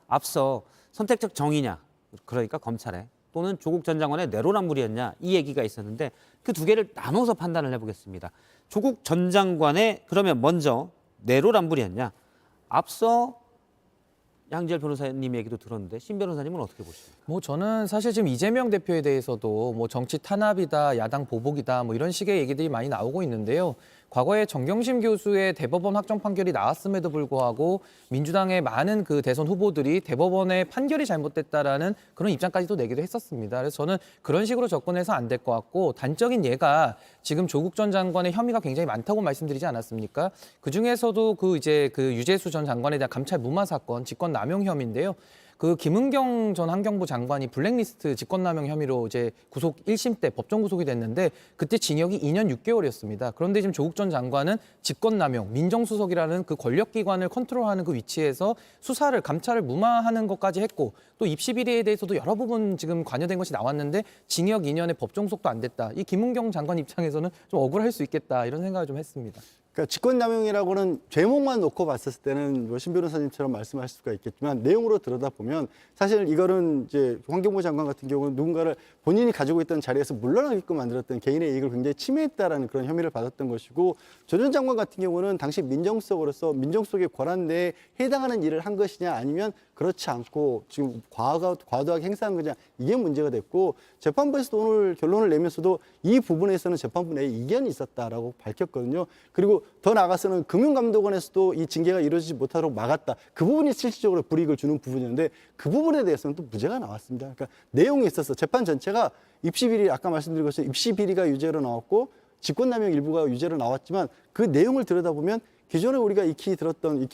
앞서 선택적 정의냐, 그러니까 검찰의 또는 조국 전 장관의 내로남불이었냐 이 얘기가 있었는데 그 두 개를 나눠서 판단을 해보겠습니다. 조국 전 장관의 그러면 먼저 내로남불이었냐? 앞서 양지열 변호사님 얘기도 들었는데 신 변호사님은 어떻게 보십니까? 뭐 저는 사실 지금 이재명 대표에 대해서도 뭐 정치 탄압이다, 야당 보복이다, 뭐 이런 식의 얘기들이 많이 나오고 있는데요. 과거에 정경심 교수의 대법원 확정 판결이 나왔음에도 불구하고 민주당의 많은 그 대선 후보들이 대법원의 판결이 잘못됐다라는 그런 입장까지도 내기도 했었습니다. 그래서 저는 그런 식으로 접근해서 안 될 것 같고 단적인 예가 지금 조국 전 장관의 혐의가 굉장히 많다고 말씀드리지 않았습니까? 그 중에서도 그 유재수 전 장관에 대한 감찰 무마 사건, 직권남용 혐의인데요. 그 김은경 전 환경부 장관이 블랙리스트 직권남용 혐의로 이제 구속 1심 때 법정 구속이 됐는데 그때 징역이 2년 6개월이었습니다. 그런데 지금 조국 전 장관은 직권남용, 민정수석이라는 그 권력기관을 컨트롤하는 그 위치에서 수사를 감찰을 무마하는 것까지 했고 또 입시 비리에 대해서도 여러 부분 지금 관여된 것이 나왔는데 징역 2년에 법정 구속도 안 됐다. 이 김은경 장관 입장에서는 좀 억울할 수 있겠다 이런 생각을 좀 했습니다. 그러니까 직권남용이라고는 제목만 놓고 봤을 때는 신 변호사님처럼 말씀하실 수가 있겠지만 내용으로 들여다보면 사실 이거는 이제 환경부 장관 같은 경우는 누군가를 본인이 가지고 있던 자리에서 물러나게끔 만들었던 개인의 이익을 굉장히 침해했다라는 그런 혐의를 받았던 것이고 조 전 장관 같은 경우는 당시 민정수석으로서 민정수석의 권한 내에 해당하는 일을 한 것이냐 아니면 그렇지 않고 지금 과도하게 행사한 거냐 이게 문제가 됐고 재판부에서도 오늘 결론을 내면서도 이 부분에서는 재판부 내에 이견이 있었다라고 밝혔거든요. 그리고 더 나아가서는 금융감독원에서도 이 징계가 이루어지지 못하도록 막았다. 그 부분이 실질적으로 불이익을 주는 부분이었는데 그 부분에 대해서는 또 무죄가 나왔습니다. 그러니까 내용이 있어서 재판 전체가 입시비리 아까 말씀드린 것처럼 입시비리가 유죄로 나왔고 직권남용 일부가 유죄로 나왔지만 그 내용을 들여다보면 기존에 우리가 익히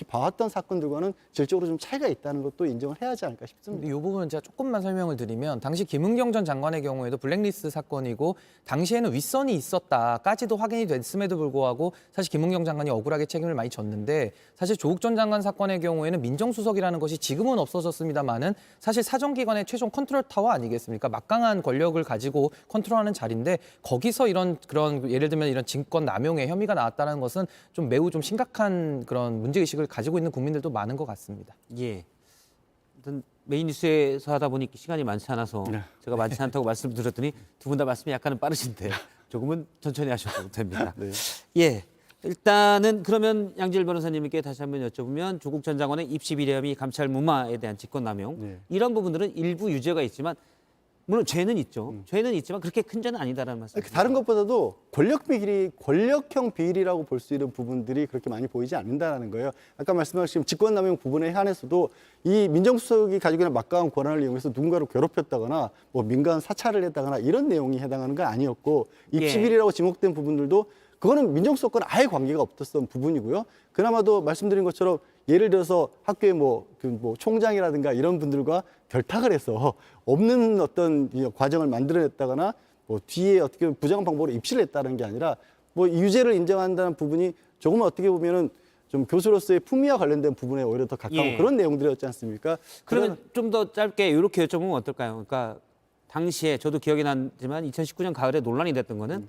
봐왔던 사건들과는 질적으로 좀 차이가 있다는 것도 인정을 해야 하지 않을까 싶습니다. 이 부분은 제가 조금만 설명을 드리면 당시 김은경 전 장관의 경우에도 블랙리스트 사건이고 당시에는 윗선이 있었다까지도 확인이 됐음에도 불구하고 사실 김은경 장관이 억울하게 책임을 많이 졌는데 사실 조국 전 장관 사건의 경우에는 민정수석이라는 것이 지금은 없어졌습니다만은 사실 사정기관의 최종 컨트롤 타워 아니겠습니까? 막강한 권력을 가지고 컨트롤하는 자리인데 거기서 그런 예를 들면 이런 직권 남용의 혐의가 나왔다는 것은 좀 매우 좀 심각한 그런 문제의식을 가지고 있는 국민들도 많은 것 같습니다. 예. 일단 메인 뉴스에서 하다 보니 시간이 많지 않아서 제가 많지 않다고 말씀드렸더니 두 분 다 말씀이 약간은 빠르신데 조금은 천천히 하셔도 됩니다. 네. 예. 일단은 그러면 양지열 변호사님께 다시 한번 여쭤보면 조국 전 장관의 입시 비리 혐의 감찰 무마에 대한 직권남용 이런 부분들은 일부 유죄가 있지만 물론 죄는 있죠. 죄는 있지만 그렇게 큰 죄는 아니다라는 말씀이죠. 다른 것보다도 권력형 비리라고 볼 수 있는 부분들이 그렇게 많이 보이지 않는다는 거예요. 아까 말씀하신 직권남용 부분에 한해서도 이 민정수석이 가지고 있는 막강한 권한을 이용해서 누군가를 괴롭혔다거나 뭐 민간 사찰을 했다거나 이런 내용이 해당하는 건 아니었고 입시비리라고 지목된 부분들도 그거는 민정수석과는 아예 관계가 없었던 부분이고요. 그나마도 말씀드린 것처럼 예를 들어서 학교의 뭐 총장이라든가 이런 분들과 결탁을 해서 없는 어떤 과정을 만들어냈다거나 뭐 뒤에 어떻게 부정한 방법으로 입시를 했다는 게 아니라 뭐 유죄를 인정한다는 부분이 조금은 어떻게 보면은 좀 교수로서의 품위와 관련된 부분에 오히려 더 가까운 그런 내용들이었지 않습니까? 그러면 좀 더 짧게 이렇게 여쭤보면 어떨까요? 그러니까 당시에 저도 기억이 나지만 2019년 가을에 논란이 됐던 거는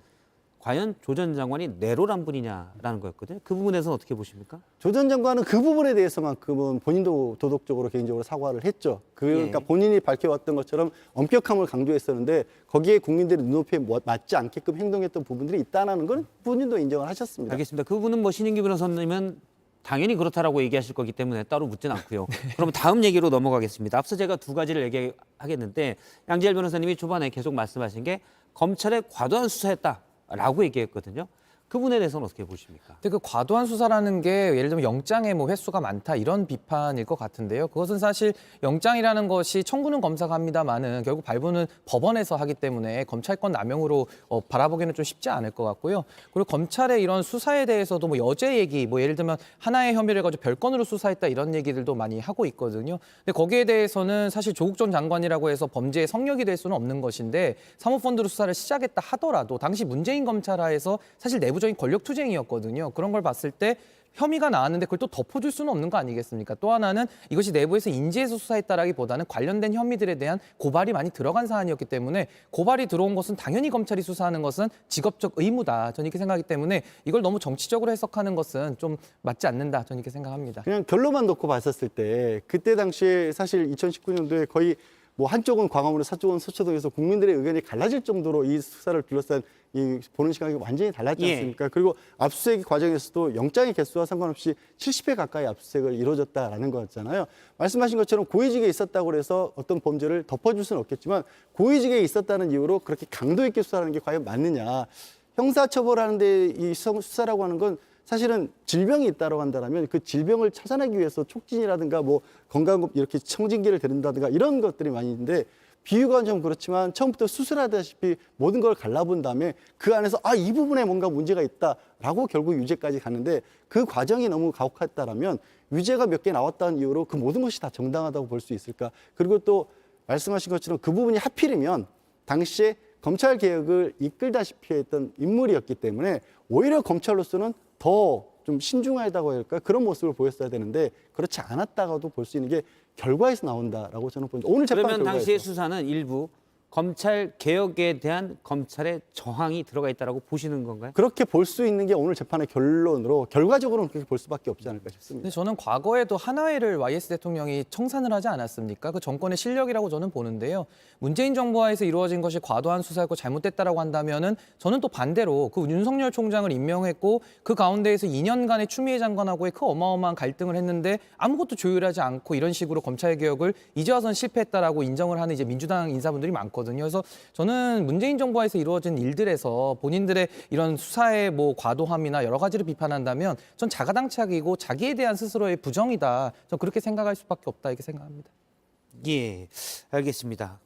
과연 조 전 장관이 내로남불이냐라는 거였거든요. 그 부분에서는 어떻게 보십니까? 조 전 장관은 그 부분에 대해서만큼은 본인도 도덕적으로 개인적으로 사과를 했죠. 그러니까 본인이 밝혀왔던 것처럼 엄격함을 강조했었는데 거기에 국민들의 눈높이에 맞지 않게끔 행동했던 부분들이 있다는 건 본인도 인정을 하셨습니다. 알겠습니다. 그 부분은 뭐 신인규 변호사님은 당연히 그렇다라고 얘기하실 거기 때문에 따로 묻진 않고요. 그럼 다음 얘기로 넘어가겠습니다. 앞서 제가 두 가지를 얘기하겠는데 양지열 변호사님이 초반에 계속 말씀하신 게 검찰의 과도한 수사였다라고 얘기했거든요. 그 부분에 대해서는 어떻게 보십니까? 근데 그 과도한 수사라는 게 예를 들면 영장의 뭐 횟수가 많다 이런 비판일 것 같은데요. 그것은 사실 영장이라는 것이 청구는 검사가 합니다만은 결국 발부는 법원에서 하기 때문에 검찰권 남용으로 바라보기는 좀 쉽지 않을 것 같고요. 그리고 검찰의 이런 수사에 대해서도 뭐 여죄 얘기, 뭐 예를 들면 하나의 혐의를 가지고 별건으로 수사했다 이런 얘기들도 많이 하고 있거든요. 근데 거기에 대해서는 사실 조국 전 장관이라고 해서 범죄의 성역이 될 수는 없는 것인데 사모펀드로 수사를 시작했다 하더라도 당시 문재인 검찰하에서 사실 내부적인 권력 투쟁이었거든요. 그런 걸 봤을 때 혐의가 나왔는데 그걸 또 덮어줄 수는 없는 거 아니겠습니까? 또 하나는 이것이 내부에서 인지해서 수사했다라기보다는 관련된 혐의들에 대한 고발이 많이 들어간 사안이었기 때문에 고발이 들어온 것은 당연히 검찰이 수사하는 것은 직업적 의무다. 저는 이렇게 생각하기 때문에 이걸 너무 정치적으로 해석하는 것은 좀 맞지 않는다. 저는 이렇게 생각합니다. 그냥 결론만 놓고 봤었을 때 그때 당시에 사실 2019년도에 거의 뭐 한쪽은 광화문에 한쪽은 서초동에서 국민들의 의견이 갈라질 정도로 이 수사를 둘러싼 이 보는 시각이 완전히 달랐지 예. 않습니까? 그리고 압수수색 과정에서도 영장의 개수와 상관없이 70회 가까이 압수수색을 이루어졌다라는 거였잖아요. 말씀하신 것처럼 고위직에 있었다고 해서 어떤 범죄를 덮어줄 수는 없겠지만 고위직에 있었다는 이유로 그렇게 강도 있게 수사하는 게 과연 맞느냐. 형사처벌하는데 이 수사라고 하는 건 사실은 질병이 있다고 한다면 그 질병을 찾아내기 위해서 촉진이라든가 뭐 건강 이렇게 청진기를 들인다든가 이런 것들이 많이 있는데 비유가 좀 그렇지만 처음부터 수술하다시피 모든 걸 갈라본 다음에 그 안에서 이 부분에 뭔가 문제가 있다라고 결국 유죄까지 가는데 그 과정이 너무 가혹했다라면 유죄가 몇 개 나왔다는 이유로 그 모든 것이 다 정당하다고 볼 수 있을까? 그리고 또 말씀하신 것처럼 그 부분이 하필이면 당시에 검찰 개혁을 이끌다시피 했던 인물이었기 때문에 오히려 검찰로서는 더 좀 신중하다고 할까 그런 모습을 보였어야 되는데 그렇지 않았다가도 볼 수 있는 게 결과에서 나온다라고 저는 봅니다. 오늘 재판 그러면 결과에서. 당시의 수사는 일부 검찰 개혁에 대한 검찰의 저항이 들어가 있다라고 보시는 건가요? 그렇게 볼 수 있는 게 오늘 재판의 결론으로 결과적으로는 그렇게 볼 수밖에 없지 않을까 싶습니다. 근데 저는 과거에도 하나회를 YS 대통령이 청산을 하지 않았습니까? 그 정권의 실력이라고 저는 보는데요. 문재인 정부 하에서 이루어진 것이 과도한 수사였고 잘못됐다라고 한다면은 저는 또 반대로 그 윤석열 총장을 임명했고 그 가운데에서 2년간의 추미애 장관하고의 그 어마어마한 갈등을 했는데 아무것도 조율하지 않고 이런 식으로 검찰 개혁을 이제 와서는 실패했다라고 인정을 하는 이제 민주당 인사분들이 많거든요. 그래서 저는 문재인 정부 하에서 이루어진 일들에서 본인들의 이런 수사의 뭐 과도함이나 여러 가지를 비판한다면 전 자가당착이고 자기에 대한 스스로의 부정이다. 전 그렇게 생각할 수밖에 없다 이렇게 생각합니다. 예, 알겠습니다.